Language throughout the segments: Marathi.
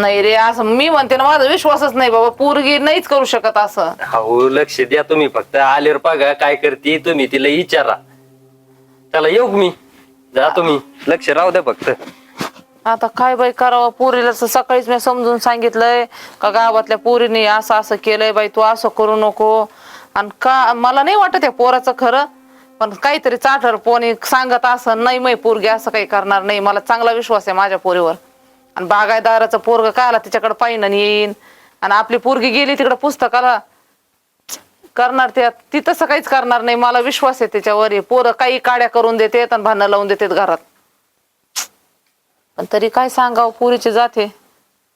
नाही रे, असं मी म्हणते ना, माझा विश्वासच नाही बाबा, पोरगी नाहीच करू शकत असं. हो लक्ष द्या तुम्ही, फक्त आल्यावर बघा काय करते तुम्ही तिला विचारा. चला येऊ मी, जा तुम्ही, लक्ष राहू द्या फक्त. आता काय बाई करावं, पोरीला सकाळीच मी समजून सांगितलंय का गावातल्या पोरीने असं असं केलंय बाई, तू असं करू नको. आणि का मला नाही वाटत आहे पोराचं खरं, पण काहीतरी चाटर पोनी सांगत असं नाही, मै पोरगी असं काही करणार नाही. मला चांगला विश्वास आहे माझ्या पोरीवर. आणि बागायदाराचं पोरग कायला तिच्याकडे पाहिन आणि येईन, आणि आपली पोरगी गेली तिकडे पुस्तकाला करणार, ती तसं काहीच करणार नाही. मला विश्वास आहे त्याच्यावर. पोरं काही काड्या करून देतात आणि भांडणं लावून देतात घरात. पण तरी काय सांगावं, पोरीची जाते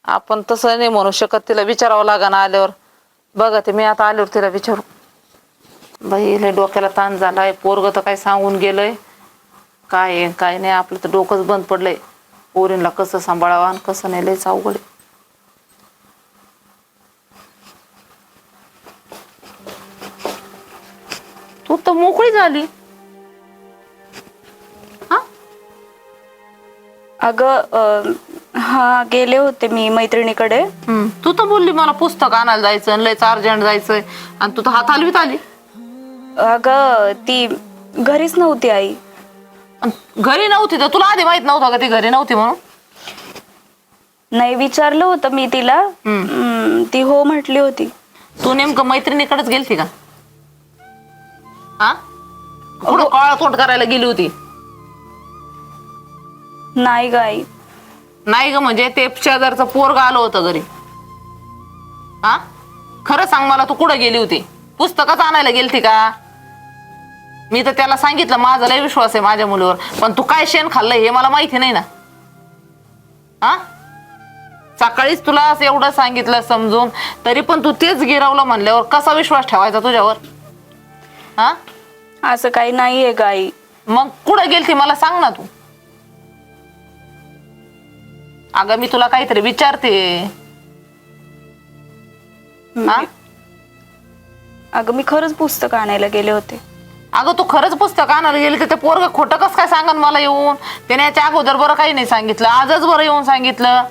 आपण तसं नाही म्हणू शकत. तिला विचारावं लागा ना आल्यावर. बघा ते मी आता आल्यावर तिला विचारू. बाई लय डोक्याला ताण झालाय, पोरग तर काय सांगून गेलंय काय आहे काय नाही. आपलं तर डोकंच बंद पडलंय, पोरींना कसं सांभाळावं आणि कसं नाही, लयच अवघड आहे. तू तर मोकळी झाली. अगं हा गेले होते मी मैत्रिणीकडे. तू तर बोलली मला पुस्तक आणायला जायचं, लयच अर्जंट जायचंय, आणि तू तर हात हलवीत आली. अगं ती घरीच नव्हती आई. घरी नव्हती तर तुला आधी माहित नव्हतं का ती घरी नव्हती म्हणून? नाही, विचारलं होतं मी तिला. ती हो म्हटली होती. तू नेमकं मैत्रिणीकडेच गेलती का? हा, कुठं काळा तोंड करायला गेली होती? नाही ग आई. नाही ग म्हणजे ते शेजारचं पोरग आलं होतं घरी. हा, खरं सांग मला, तू कुठं गेली होती? पुस्तकच आणायला गेलती का? मी तर त्याला सांगितलं, माझा लय विश्वास आहे माझ्या मुलीवर, पण तू काय शेण खाल्लंय हे मला माहिती नाही ना. हा, सकाळीच तुला असं एवढं सांगितलं समजून, तरी पण तू तेच गिरवलं म्हणल्यावर कसा विश्वास ठेवायचा तुझ्यावर? हा, असं काही नाहीये ग आई. मग कुठं गेलती मला सांग ना तू. अगं मी तुला काहीतरी विचारते. हा, अगं मी खरंच पुस्तक आणायला गेले होते. अगं तू खरंच पुस्तक आणायला गेली तर ते पोरग खोटं कसं काय सांगन मला येऊन? त्याने याच्या अगोदर बरं काही नाही सांगितलं, आजच बरं येऊन सांगितलं.